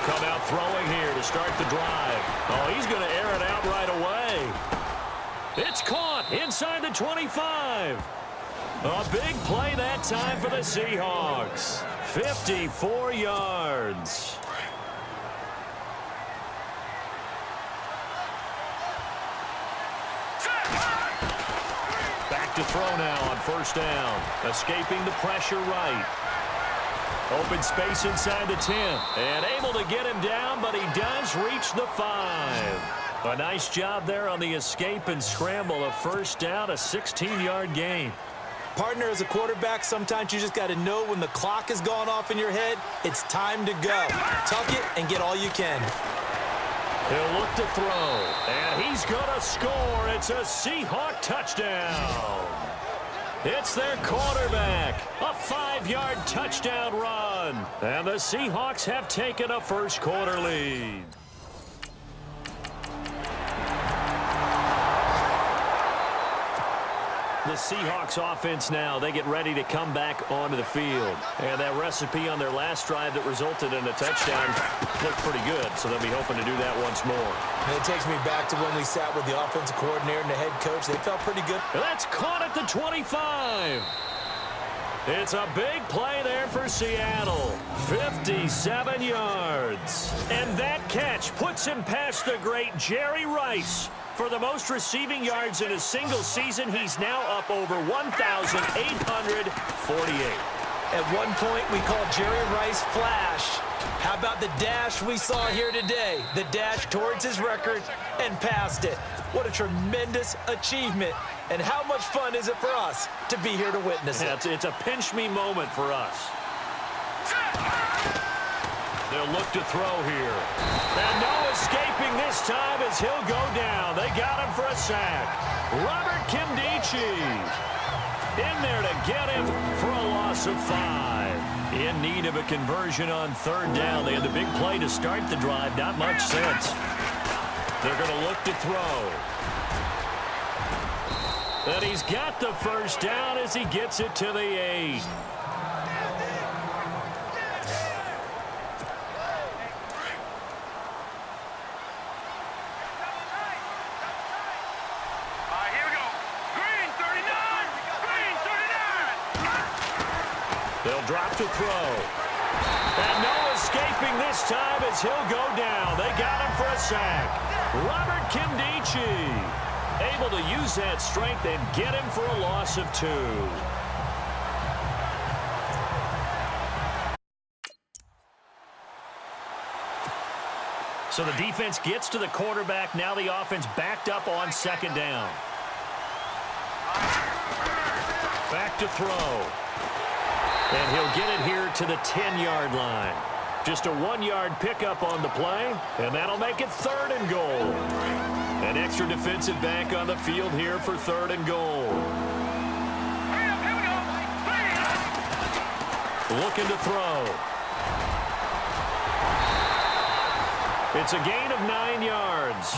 They'll come out throwing here to start the drive. Oh, he's going to air it out right away. It's caught inside the 25. A big play that time for the Seahawks. 54 yards. Back to throw now on first down. Escaping the pressure right. Open space inside the 10. And able to get him down, but he does reach the 5. A nice job there on the escape and scramble. A first down, a 16-yard gain. Partner, as a quarterback, sometimes you just got to know when the clock has gone off in your head, it's time to go. Tuck it and get all you can. He'll look to throw, and he's going to score. It's a Seahawk touchdown. It's their quarterback. A 5-yard touchdown run. And the Seahawks have taken a first-quarter lead. The Seahawks offense now, they get ready to come back onto the field. And that recipe on their last drive that resulted in a touchdown looked pretty good, so they'll be hoping to do that once more. And it takes me back to when we sat with the offensive coordinator and the head coach. They felt pretty good. And that's caught at the 25. It's a big play there for Seattle. 57 yards. And that catch puts him past the great Jerry Rice. For the most receiving yards in a single season, he's now up over 1,848. At one point, we called Jerry Rice Flash. How about the dash we saw here today? The dash towards his record and past it. What a tremendous achievement. And how much fun is it for us to be here to witness it? It's a pinch-me moment for us. They'll look to throw here. And no escaping this time as he'll go down. They got him for a sack. Robert Kimdichie in there to get him for a loss of 5. In need of a conversion on third down. They had the big play to start the drive. Not much sense. They're going to look to throw. And he's got the first down as he gets it to the 8. They'll drop to throw. And no escaping this time as he'll go down. They got him for a sack. Robert Kimdichie able to use that strength and get him for a loss of 2. So the defense gets to the quarterback. Now the offense backed up on second down. Back to throw. And he'll get it here to the 10-yard line. Just a 1-yard pickup on the play, and that'll make it 3rd and goal. An extra defensive back on the field here for 3rd and goal. Looking to throw. It's a gain of 9 yards.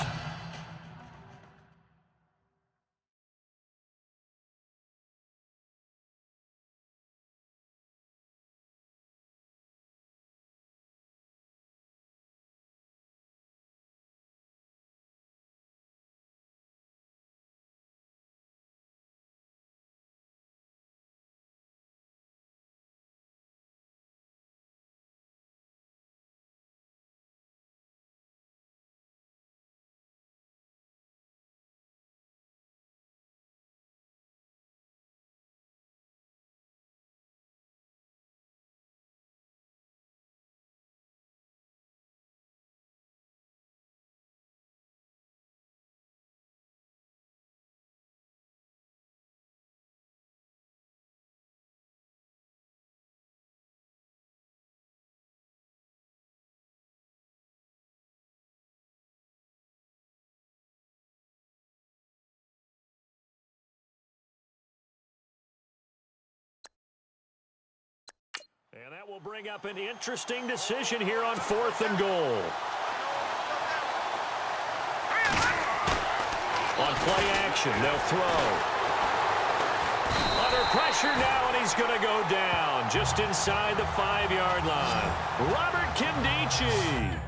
And that will bring up an interesting decision here on 4th and goal. On play action, they'll throw. Under pressure now, and he's going to go down just inside the 5-yard line. Robert Kimdichie.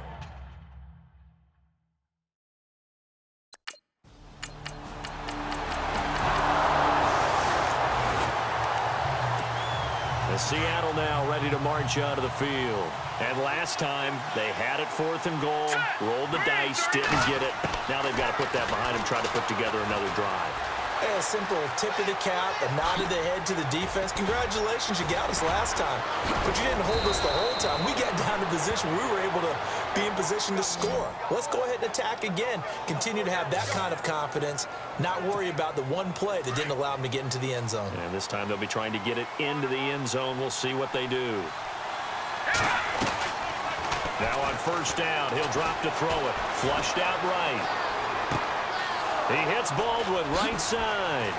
Seattle now ready to march out of the field. And last time, they had it 4th and goal, rolled the dice, didn't get it. Now they've got to put that behind them, try to put together another drive. A simple tip of the cap, a nod of the head to the defense. Congratulations, you got us last time. But you didn't hold us the whole time. We got down to position. We were able to be in position to score. Let's go ahead and attack again. Continue to have that kind of confidence. Not worry about the one play that didn't allow them to get into the end zone. And this time they'll be trying to get it into the end zone. We'll see what they do. Now on 1st down, he'll drop to throw it. Flushed out right. He hits Baldwin right side.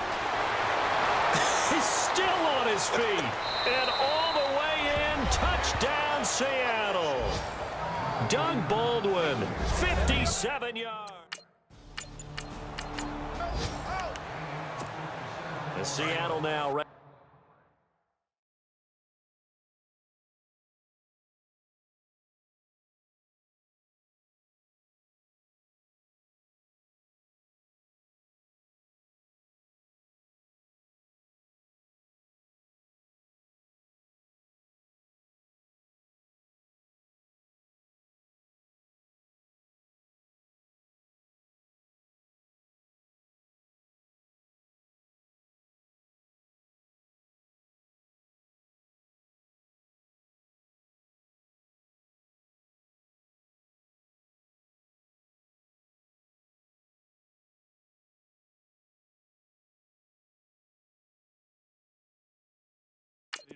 He's still on his feet. And all the way in, touchdown Seattle. Doug Baldwin, 57 yards. Seattle now.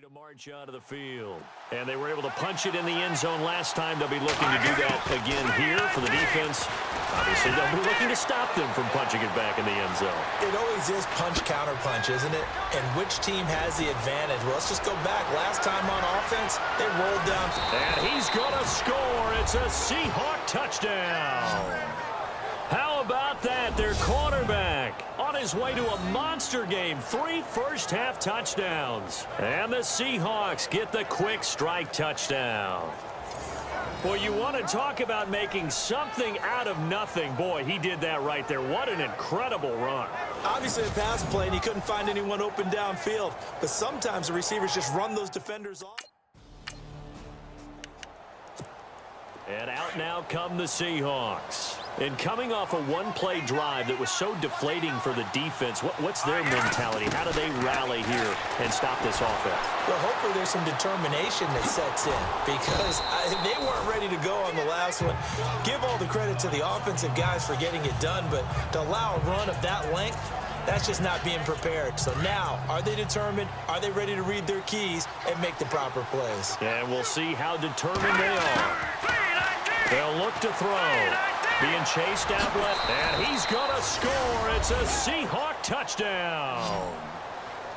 To march out of the field. And they were able to punch it in the end zone last time. They'll be looking to do that again here for the defense. Obviously, they'll be looking to stop them from punching it back in the end zone. It always is punch-counter-punch, isn't it? And which team has the advantage? Well, let's just go back. Last time on offense, they rolled down. And he's going to score. It's a Seahawk touchdown. How about that? Their quarterback on his way to a monster game. 3 first-half touchdowns. And the Seahawks get the quick strike touchdown. Well, you want to talk about making something out of nothing. Boy, he did that right there. What an incredible run. Obviously, a pass play, and he couldn't find anyone open downfield. But sometimes the receivers just run those defenders off. And out now come the Seahawks. And coming off a one-play drive that was so deflating for the defense, what's their mentality? How do they rally here and stop this offense? Well, hopefully there's some determination that sets in because they weren't ready to go on the last one. Give all the credit to the offensive guys for getting it done, but to allow a run of that length, that's just not being prepared. So now, are they determined? Are they ready to read their keys and make the proper plays? And we'll see how determined they are. They'll look to throw. Being chased out left. And he's going to score. It's a Seahawk touchdown.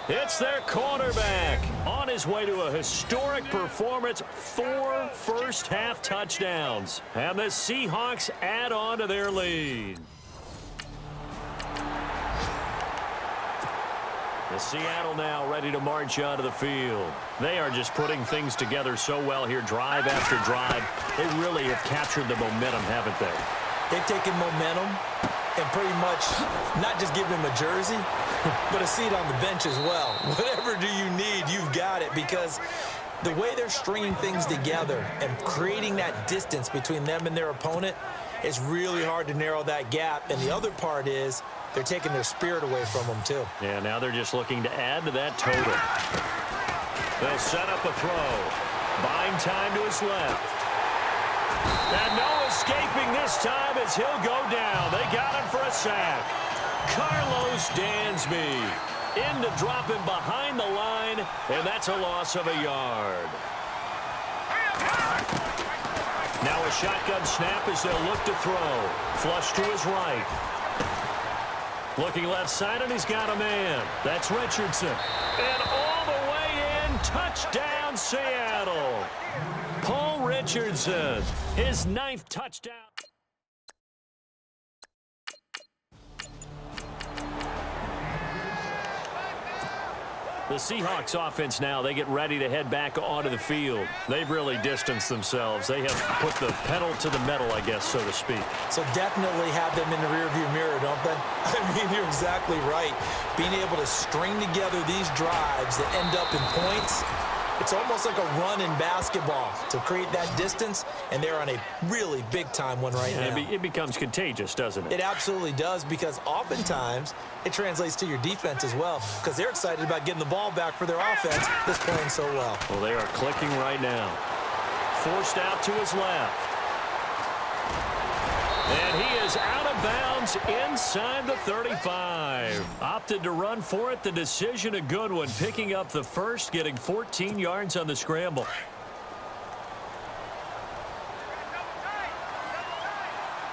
It's their quarterback on his way to a historic performance. 4 first-half touchdowns. And the Seahawks add on to their lead. The Seattle now ready to march out of the field. They are just putting things together so well here, drive after drive. They really have captured the momentum, haven't they? They've taken momentum and pretty much not just given him a jersey, but a seat on the bench as well. Whatever do you need, you've got it, because the way they're stringing things together and creating that distance between them and their opponent, it's really hard to narrow that gap. And the other part is they're taking their spirit away from them, too. Yeah, now they're just looking to add to that total. They'll set up a throw. Buying time to his left. And no escaping this time as he'll go down. They got him for a sack. Carlos Dansby in to drop him behind the line, and that's a loss of a yard. Now a shotgun snap as they'll look to throw. Flush to his right. Looking left side, and he's got a man. That's Richardson. And all the way in, touchdown Seattle. Paul Richardson, his 9th touchdown. The Seahawks offense now, they get ready to head back onto the field. They've really distanced themselves. They have put the pedal to the metal, I guess, so to speak. So definitely have them in the rearview mirror, don't they? I mean, you're exactly right. Being able to string together these drives that end up in points, it's almost like a run in basketball to create that distance, and they're on a really big-time one right now. It becomes contagious, doesn't it? It absolutely does, because oftentimes it translates to your defense as well, because they're excited about getting the ball back for their offense that's playing so well. Well, they are clicking right now. Forced out to his left. And he is out of bounds inside the 35. Opted to run for it. The decision a good one. Picking up the first, getting 14 yards on the scramble.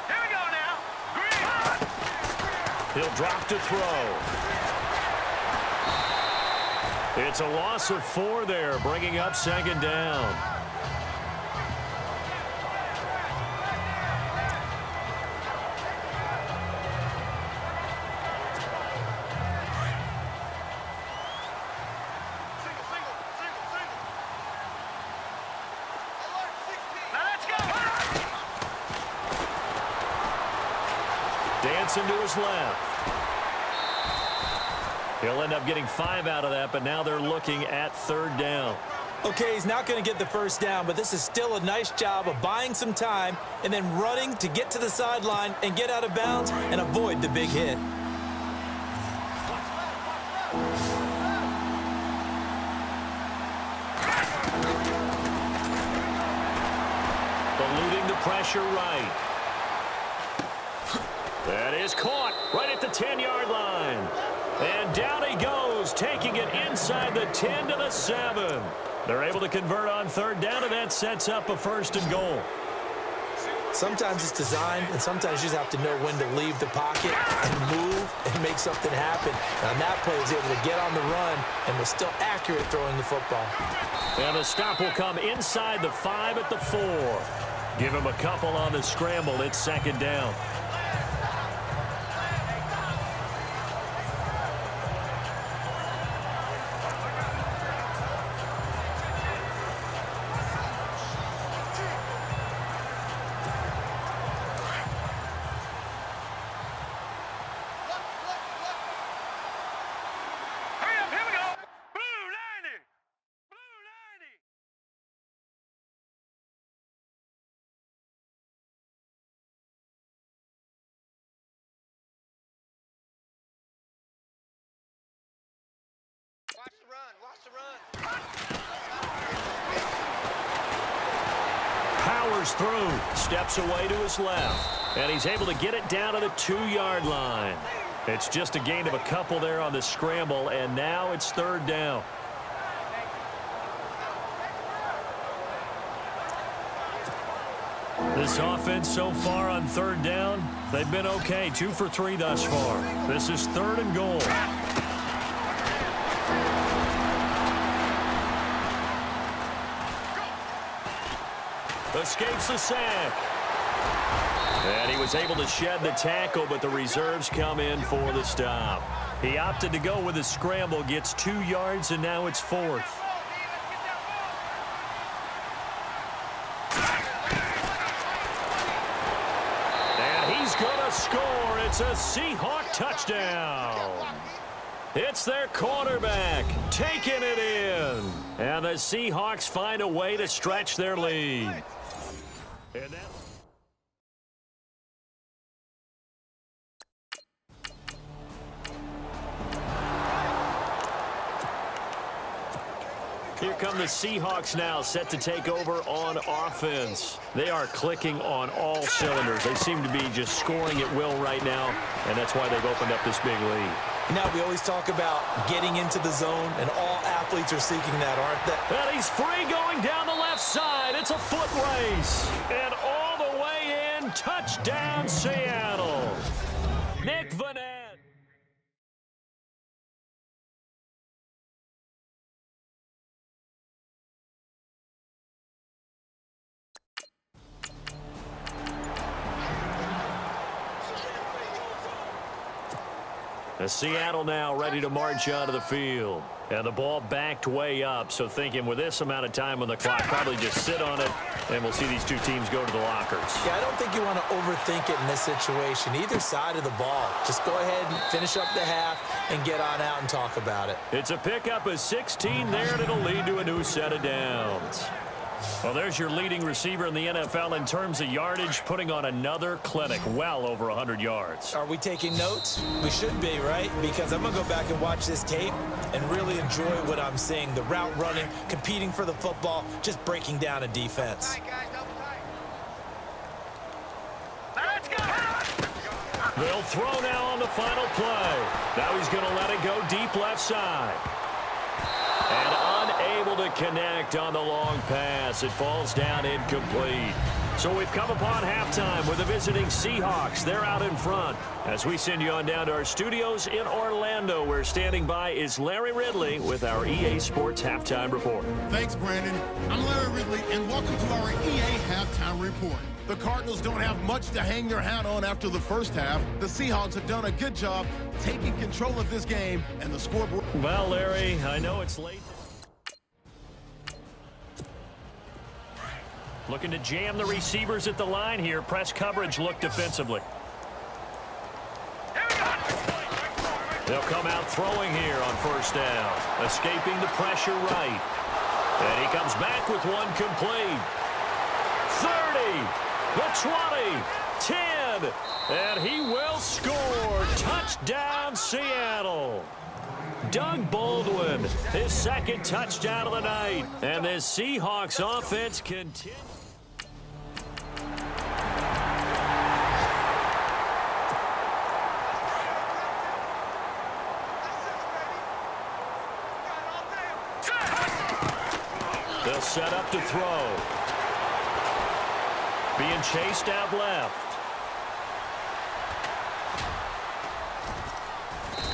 Here we go now. He'll drop to throw. It's a loss of 4 there, bringing up second down. Dancing to his left. He'll end up getting 5 out of that, but now they're looking at third down. Okay, he's not going to get the first down, but this is still a nice job of buying some time and then running to get to the sideline and get out of bounds and avoid the big hit. Eluding the pressure right. That is caught right at the 10-yard line. And down he goes, taking it inside the 10 to the 7. They're able to convert on third down, and that sets up a first and goal. Sometimes it's designed, and sometimes you just have to know when to leave the pocket and move and make something happen. And on that play, he was able to get on the run and was still accurate throwing the football. And the stop will come inside the 5 at the 4. Give him a couple on the scramble. It's second down. Watch the run. Powers through, steps away to his left, and he's able to get it down to the 2-yard line. It's just a gain of a couple there on the scramble, and now it's third down. This offense so far on third down, they've been okay. 2 for 3 thus far. This is third and goal. Escapes the sack. And he was able to shed the tackle, but the reserves come in for the stop. He opted to go with a scramble, gets 2 yards, and now it's fourth. And he's going to score. It's a Seahawk touchdown. It's their quarterback taking it in. And the Seahawks find a way to stretch their lead. And that... Here come the Seahawks now, set to take over on offense. They are clicking on all cylinders. They seem to be just scoring at will right now, and that's why they've opened up this big lead. Now, we always talk about getting into the zone, and all athletes are seeking that, aren't they? And he's free going down the left side. It's a foot race. And all the way in, touchdown Seattle. Nick Vanette. Seattle now ready to march onto the field. And the ball backed way up, so thinking with this amount of time on the clock, probably just sit on it, and we'll see these two teams go to the lockers. Yeah, I don't think you want to overthink it in this situation. Either side of the ball. Just go ahead and finish up the half and get on out and talk about it. It's a pickup of 16 there, and it'll lead to a new set of downs. Well, there's your leading receiver in the NFL in terms of yardage, putting on another clinic, well over 100 yards. Are we taking notes? We should be, right? Because I'm going to go back and watch this tape and really enjoy what I'm seeing. The route running, competing for the football, just breaking down a defense. Let's go! They'll throw now on the final play. Now he's going to let it go deep left side. And unable to connect on the long pass. It falls down incomplete. So we've come upon halftime with the visiting Seahawks. They're out in front. As we send you on down to our studios in Orlando, where standing by is Larry Ridley with our EA Sports Halftime Report. Thanks, Brandon. I'm Larry Ridley, and welcome to our EA Halftime Report. The Cardinals don't have much to hang their hat on after the first half. The Seahawks have done a good job taking control of this game, and the scoreboard. Well, Larry, I know it's late. Looking to jam the receivers at the line here. Press coverage look defensively. They'll come out throwing here on first down. Escaping the pressure right. And he comes back with one complete. 30, the 20, 10, and he will score. Touchdown, Seattle. Doug Baldwin, his second touchdown of the night. And this Seahawks offense continues. They'll set up to throw. Being chased out left.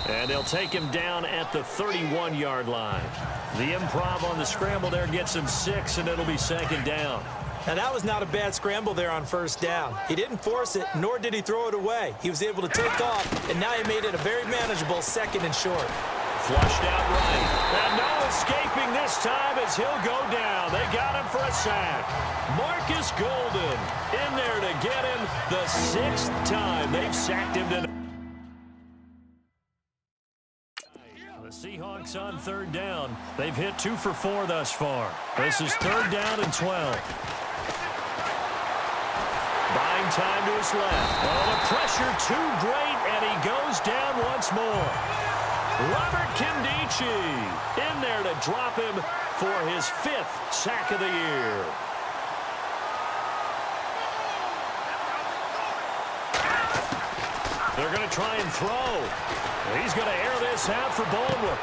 And they'll take him down at the 31-yard line. The improv on the scramble there gets him 6, and it'll be second down. Now, that was not a bad scramble there on first down. He didn't force it, nor did he throw it away. He was able to take off, and now he made it a very manageable second and short. Flushed out right. And no escaping this time as he'll go down. They got him for a sack. Marcus Golden in there to get him the 6th time they've sacked him tonight. The Seahawks on third down. They've hit 2 for 4 thus far. This is third down and 12. Buying time to his left. Oh, the pressure too great, and he goes down once more. Robert Kimdichie in there to drop him for his 5th sack of the year. They're going to try and throw. He's going to air this out for Baldwin.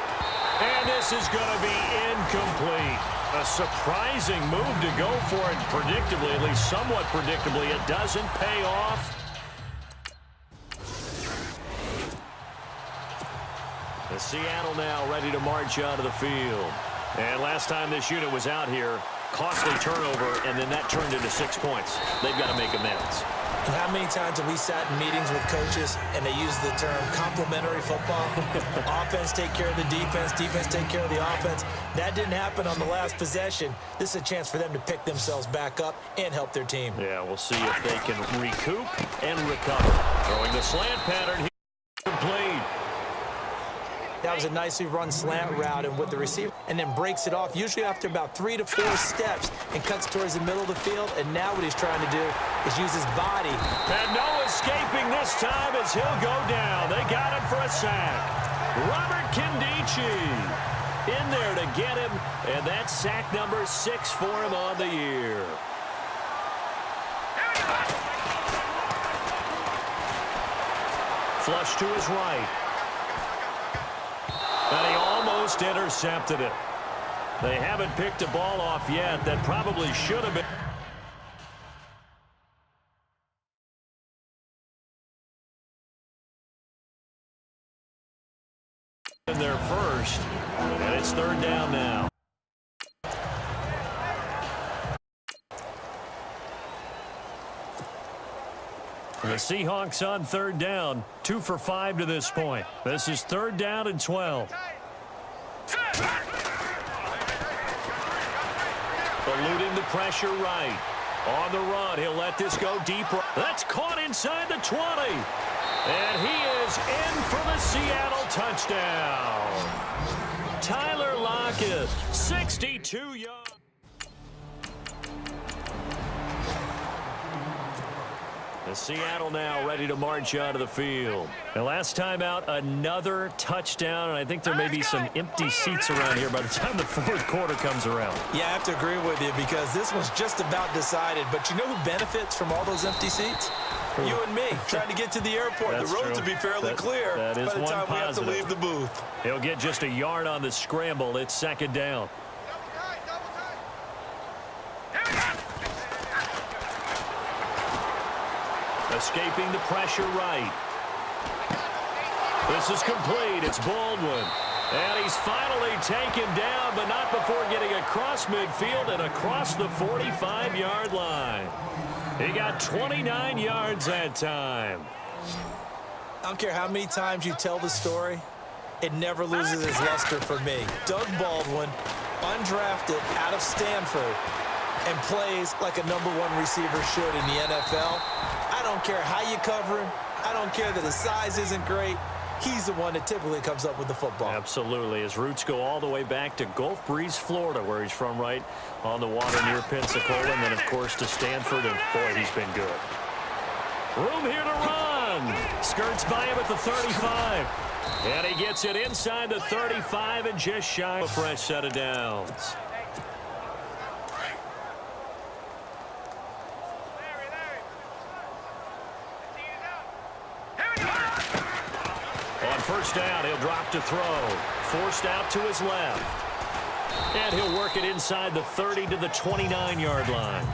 And this is going to be incomplete. A surprising move to go for it predictably, at least somewhat predictably. It doesn't pay off. The Seattle now ready to march out of the field. And last time this unit was out here, costly turnover, and then that turned into 6 points. They've got to make amends. And how many times have we sat in meetings with coaches and they use the term complementary football? Offense take care of the defense, defense take care of the offense. That didn't happen on the last possession. This is a chance for them to pick themselves back up and help their team. Yeah, we'll see if they can recoup and recover. Throwing the slant pattern here. Complete. That was a nicely run slant route and with the receiver, and then breaks it off, usually after about 3 to 4 steps, and cuts towards the middle of the field. And now what he's trying to do is use his body. And no escaping this time as he'll go down. They got him for a sack. Robert Kimdichie in there to get him, and that's sack number 6 for him on the year. Flush to his right. And he almost intercepted it. They haven't picked a ball off yet. That probably should have been. In their first, and it's third down now. The Seahawks on third down, 2 for 5 to this point. This is third down and 12. Eluding the pressure right. On the run, he'll let this go deep. That's caught inside the 20. And he is in for the Seattle touchdown. Tyler Lockett, 62 yards. Seattle now ready to march out of the field. And last time out, another touchdown, and I think there may be some empty seats around here by the time the fourth quarter comes around. Yeah, I have to agree with you because this one's just about decided. But you know who benefits from all those empty seats? You and me, trying to get to the airport. That's the road true. to be fairly clear that is by the one time positive. we have to leave the booth. He'll get just a yard on the scramble. It's second down. Escaping the pressure right. This is complete. It's Baldwin. And he's finally taken down, but not before getting across midfield and across the 45-yard line. He got 29 yards that time. I don't care how many times you tell the story, it never loses its luster for me. Doug Baldwin, undrafted out of Stanford, and plays like a #1 receiver should in the NFL. I don't care how you cover him. I don't care that his size isn't great. He's the one that typically comes up with the football. Absolutely. His roots go all the way back to Gulf Breeze, Florida, where he's from, right on the water near Pensacola, and then, of course, to Stanford, and, boy, he's been good. Room here to run. Skirts by him at the 35. And he gets it inside the 35 and just shy of a fresh set of downs. On first down, he'll drop to throw. Forced out to his left. And he'll work it inside the 30 to the 29-yard line.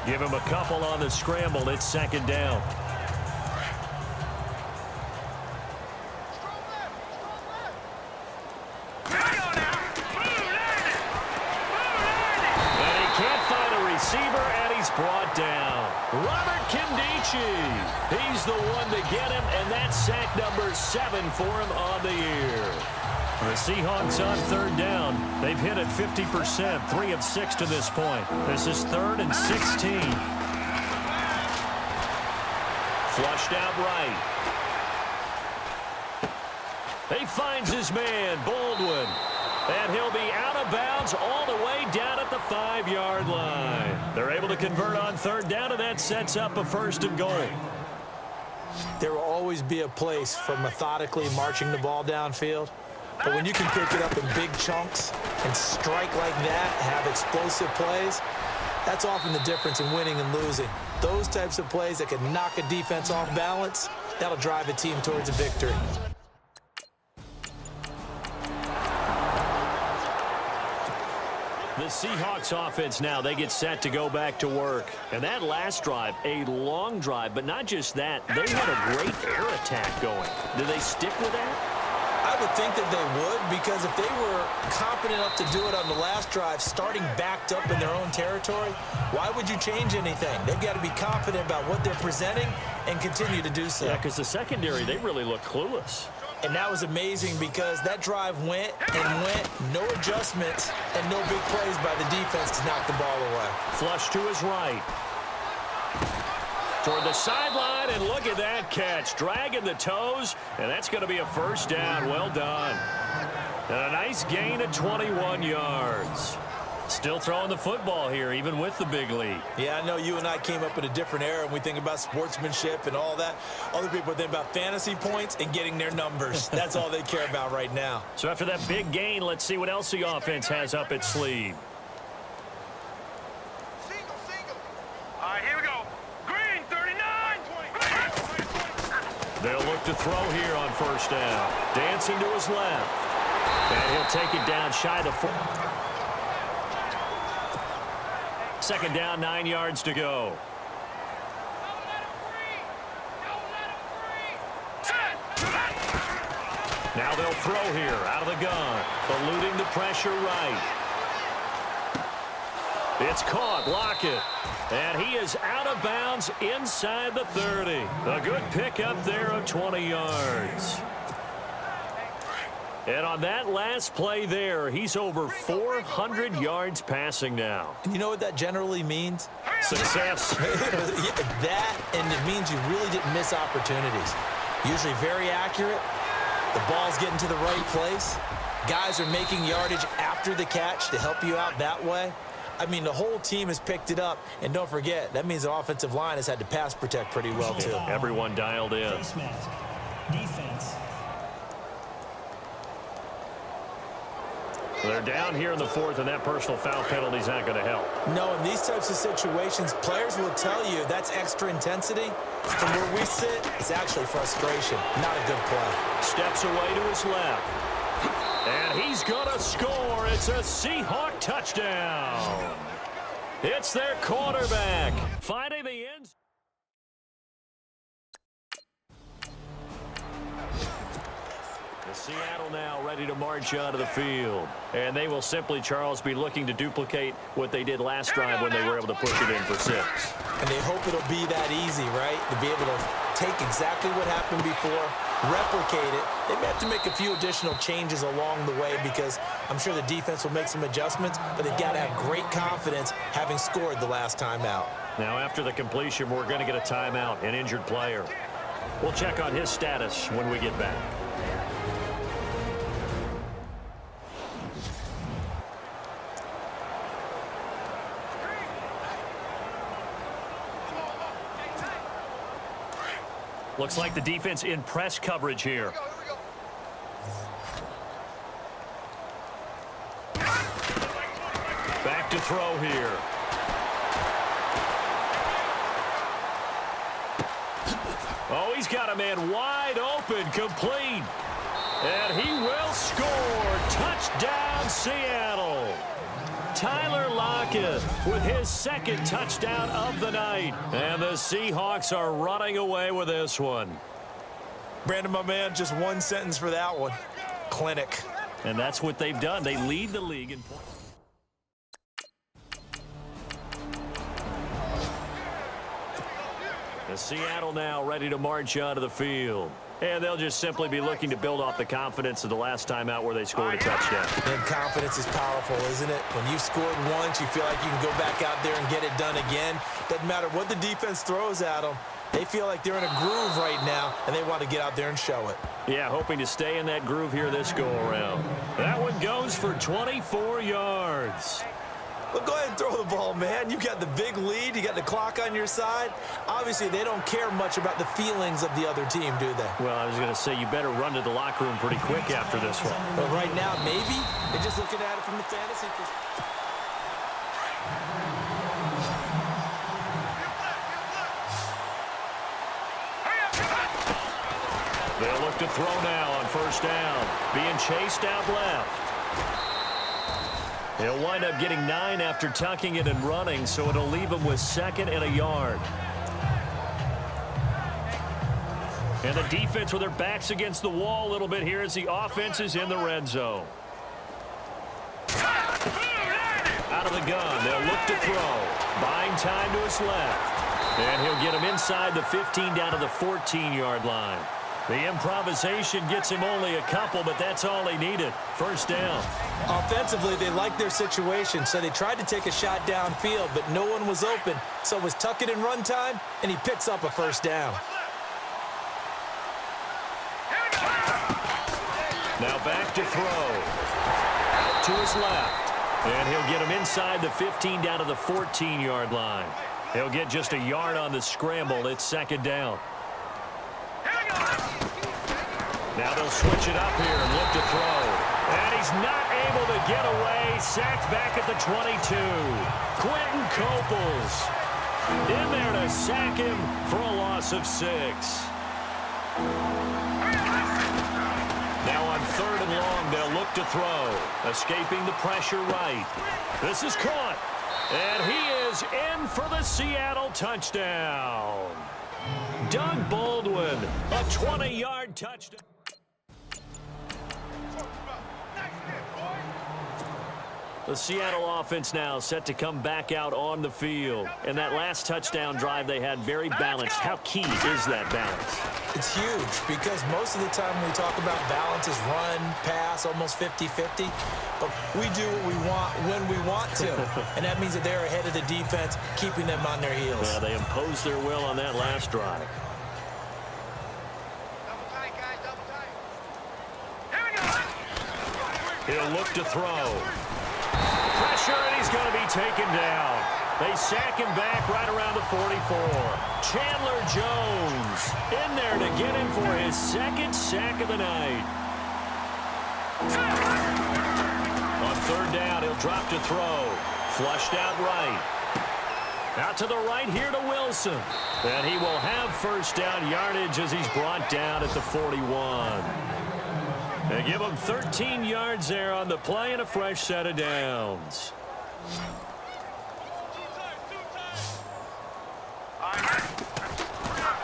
Give him a couple on the scramble. It's second down. And he can't find a receiver, and he's brought down. Robert Kimdichie. He's the one to get him, and that's sack number 7 for him on the year. The Seahawks on third down. They've hit it 50%, 3 of 6 to this point. This is 3rd and 16. Flushed out right. He finds his man, Baldwin. And he'll be out of bounds all the way down at the 5-yard line. They're able to convert on third down, and that sets up a 1st and goal. There will always be a place for methodically marching the ball downfield. But when you can pick it up in big chunks and strike like that, have explosive plays, that's often the difference in winning and losing. Those types of plays that can knock a defense off balance, that'll drive a team towards a victory. The Seahawks offense now, they get set to go back to work. And that last drive, a long drive, but not just that. They had a great air attack going. Do they stick with that? I would think that they would, because if they were competent enough to do it on the last drive, starting backed up in their own territory, why would you change anything? They've got to be confident about what they're presenting and continue to do so. Yeah, because the secondary, they really look clueless. And that was amazing because that drive went and went, no adjustments, and no big plays by the defense to knock the ball away. Flush to his right. Toward the sideline, and look at that catch. Dragging the toes, and that's going to be a 1st down. Well done. And a nice gain of 21 yards. Still throwing the football here, even with the big lead. Yeah, I know you and I came up in a different era, and we think about sportsmanship and all that. Other people think about fantasy points and getting their numbers. That's all they care about right now. So after that big gain, let's see what else the offense has up its sleeve. All right, here we go. Green, 39. They'll look to throw here on 1st down. Dancing to his left. And he'll take it down shy of the 4. 2nd down, 9 yards to go. Now they'll throw here out of the gun. Eluding the pressure right. It's caught. Lockett. And he is out of bounds inside the 30. A good pickup there of 20 yards. And on that last play there, he's over 400 yards passing now. And you know what that generally means? Success. That, and it means you really didn't miss opportunities. Usually very accurate. The ball's getting to the right place. Guys are making yardage after the catch to help you out that way. I mean, the whole team has picked it up. And don't forget, that means the offensive line has had to pass protect pretty well, too. Everyone dialed in. Face mask. Defense. They're down here in the 4th, and that personal foul penalty is not going to help. No, in these types of situations, players will tell you that's extra intensity. From where we sit, it's actually frustration, not a good play. Steps away to his left. And he's going to score. It's a Seahawk touchdown. It's their quarterback finding the end. Seattle now ready to march onto the field. And they will simply, Charles, be looking to duplicate what they did last drive when they were able to push it in for 6. And they hope it'll be that easy, right? To be able to take exactly what happened before, replicate it. They may have to make a few additional changes along the way because I'm sure the defense will make some adjustments, but they've got to have great confidence having scored the last time out. Now, after the completion, we're going to get a timeout, an injured player. We'll check on his status when we get back. Looks like the defense in press coverage here. Back to throw here. Oh, he's got a man wide open, complete. And he will score. Touchdown, Seattle. Tyler Lockett with his 2nd touchdown of the night. And the Seahawks are running away with this one. Brandon, my man, just one sentence for that one. Clinic. And that's what they've done. They lead the league in points. The Seattle now ready to march onto the field. And they'll just simply be looking to build off the confidence of the last time out where they scored a touchdown. And confidence is powerful, isn't it? When you scored once, you feel like you can go back out there and get it done again. Doesn't matter what the defense throws at them. They feel like they're in a groove right now, and they want to get out there and show it. Yeah, hoping to stay in that groove here this go-around. That one goes for 24 yards. Well, go ahead and throw the ball, man. You got the big lead. You got the clock on your side. Obviously, they don't care much about the feelings of the other team, do they? Well, I was going to say you better run to the locker room pretty quick after this one. But right now, maybe they're just looking at it from the fantasy perspective. They'll look to throw now on 1st down. Being chased out left. He'll wind up getting 9 after tucking it and running, so it'll leave him with 2nd and a yard. And the defense with their backs against the wall a little bit here as the offense is in the red zone. Out of the gun, they'll look to throw. Buying time to his left. And he'll get him inside the 15 down to the 14-yard line. The improvisation gets him only a couple, but that's all he needed. 1st down. Offensively, they liked their situation, so they tried to take a shot downfield, but no one was open. So it was tuck it in run time, and he picks up a 1st down. Now back to throw. Out to his left. And he'll get him inside the 15 down to the 14-yard line. He'll get just a yard on the scramble. It's 2nd down. Now they'll switch it up here and look to throw. And he's not able to get away. Sacked back at the 22. Quentin Coples in there to sack him for a loss of 6. Now on 3rd and long, they'll look to throw. Escaping the pressure right. This is caught. And he is in for the Seattle touchdown. Doug Baldwin, a 20-yard touchdown. The Seattle offense now set to come back out on the field. And that last touchdown drive they had very balanced. How key is that balance? It's huge because most of the time when we talk about balance is run, pass, almost 50-50. But we do what we want when we want to. And that means that they're ahead of the defense, keeping them on their heels. Yeah, they imposed their will on that last drive. He'll look to throw. Pressure, and he's going to be taken down. They sack him back right around the 44. Chandler Jones in there to get him for his second sack of the night. On third down, he'll drop to throw. Flushed out right. Out to the right here to Wilson. And he will have first down yardage as he's brought down at the 41. They give him 13 yards there on the play and a fresh set of downs.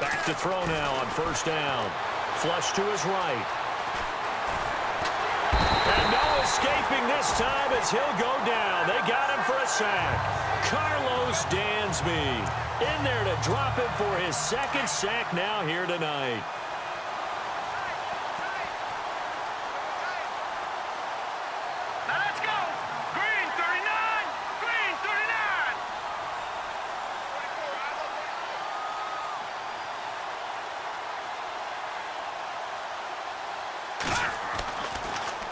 Back to throw now on first down. Flush to his right. And no escaping this time as he'll go down. They got him for a sack. Carlos Dansby in there to drop him for his second sack now here tonight.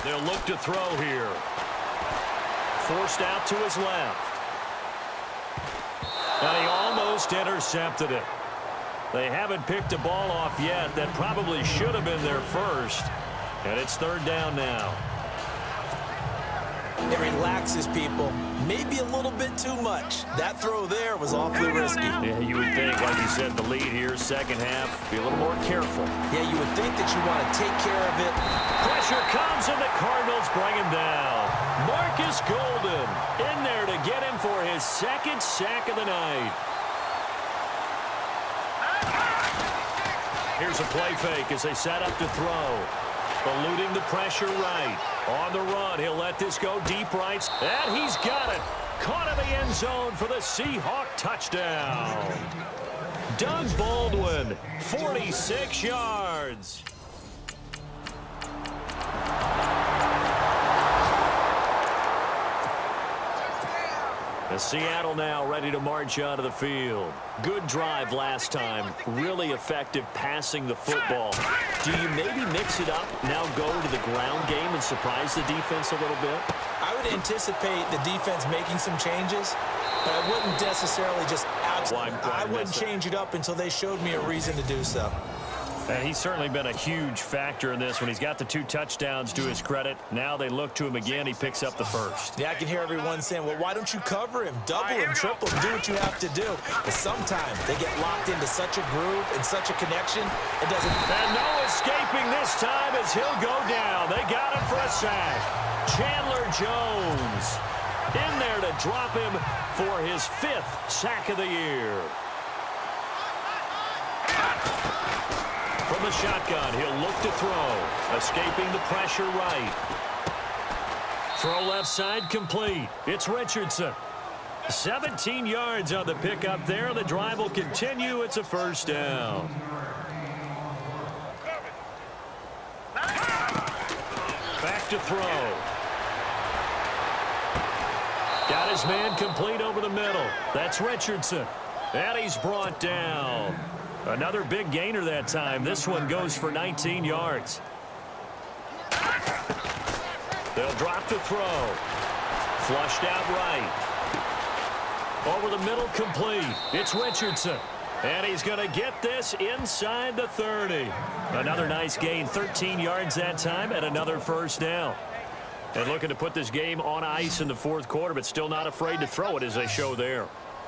They'll look to throw here. Forced out to his left. And he almost intercepted it. They haven't picked a ball off yet. That probably should have been their first. And it's third down now. It relaxes people. Maybe a little bit too much. That throw there was awfully risky. Yeah, you would think, like you said, the lead here, second half, be a little more careful. Yeah, you would think that you want to take care of it. Pressure comes, and the Cardinals bring him down. Marcus Golden in there to get him for his second sack of the night. Here's a play fake as they set up to throw. Eluding the pressure right. On the run, he'll let this go deep right. And he's got it. Caught in the end zone for the Seahawk touchdown. Doug Baldwin, 46 yards. And Seattle now ready to march out of the field. Good drive last time. Really effective passing the football. Do you maybe mix it up, now go to the ground game and surprise the defense a little bit? I would anticipate the defense making some changes, but I wouldn't necessarily just I wouldn't change it up until they showed me a reason to do so. And he's certainly been a huge factor in this when he's got the 2 touchdowns to his credit. Now they look to him again. He picks up the first. Yeah, I can hear everyone saying, well, why don't you cover him? Double him, triple him, do what you have to do. But sometimes they get locked into such a groove and such a connection, it doesn't. And no escaping this time as he'll go down. They got him for a sack. Chandler Jones in there to drop him for his 5th sack of the year. From the shotgun, he'll look to throw. Escaping the pressure right. Throw left side complete. It's Richardson. 17 yards on the pickup there. The drive will continue. It's a first down. Back to throw. Got his man complete over the middle. That's Richardson. And he's brought down. Another big gainer that time. This one goes for 19 yards. They'll drop to throw. Flushed out right. Over the middle complete. It's Richardson. And he's going to get this inside the 30. Another nice gain. 13 yards that time and another first down. And looking to put this game on ice in the 4th quarter, but still not afraid to throw it as they show there.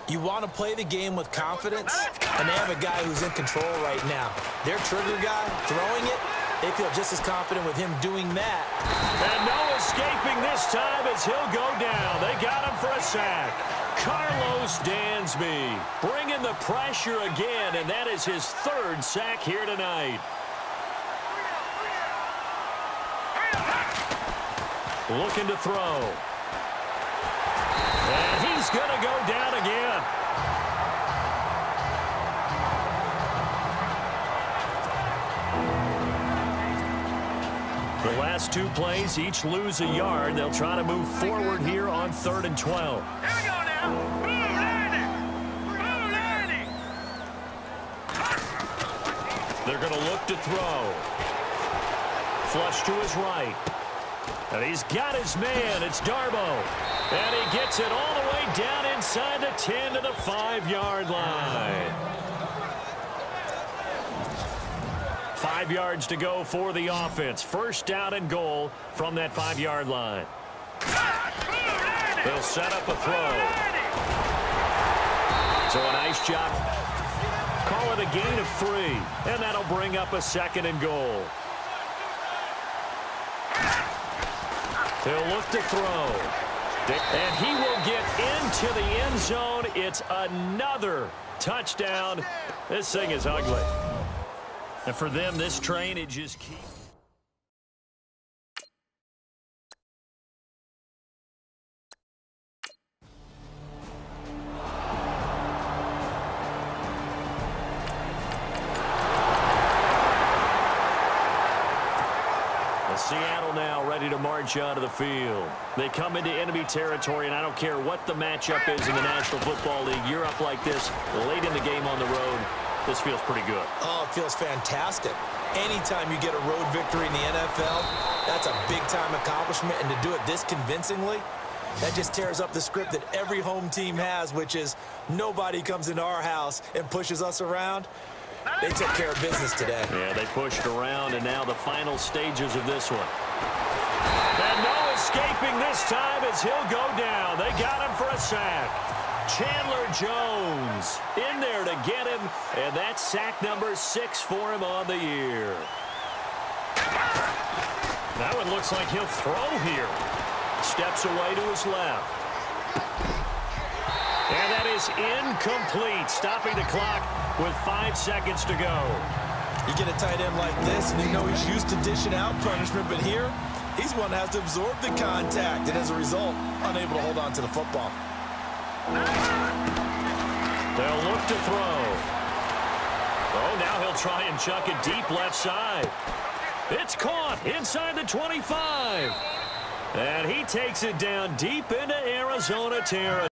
You want to play the game with confidence, and they have a guy who's in control right now. Their trigger guy throwing it, they feel just as confident with him doing that. And no escaping this time as he'll go down. They got him for a sack. Carlos Dansby bringing the pressure again, and that is his 3rd sack here tonight. Looking to throw. He's going to go down again. The last two plays each lose a yard. They'll try to move forward here on 3rd and 12. Here we go now. Blue Landy. Blue Landy. They're going to look to throw. Flush to his right. And he's got his man. It's Darbo. And he gets it all the way down inside the 10 to the 5-yard line. 5 yards to go for the offense. First down and goal from that 5-yard line. They'll set up a throw. So a nice job. Call it a gain of 3. And that'll bring up a 2nd and goal. They'll look to throw. And he will get into the end zone. It's another touchdown. This thing is ugly. And for them, this train, it just keeps. Seattle now ready to march out of the field. They come into enemy territory, and I don't care what the matchup is in the National Football League. You're up like this late in the game on the road. This feels pretty good. Oh, it feels fantastic. Anytime you get a road victory in the NFL, that's a big-time accomplishment, and to do it this convincingly, that just tears up the script that every home team has, which is nobody comes into our house and pushes us around. They took care of business today. Yeah, they pushed around, and now the final stages of this one. And no escaping this time as he'll go down. They got him for a sack. Chandler Jones in there to get him, and that's sack number 6 for him on the year. That one looks like he'll throw here. Steps away to his left. And that is incomplete, stopping the clock with 5 seconds to go. You get a tight end like this, and you know he's used to dishing out punishment, but here, he's one that has to absorb the contact, and as a result, unable to hold on to the football. They'll look to throw. Oh, now he'll try and chuck it deep left side. It's caught inside the 25. And he takes it down deep into Arizona territory.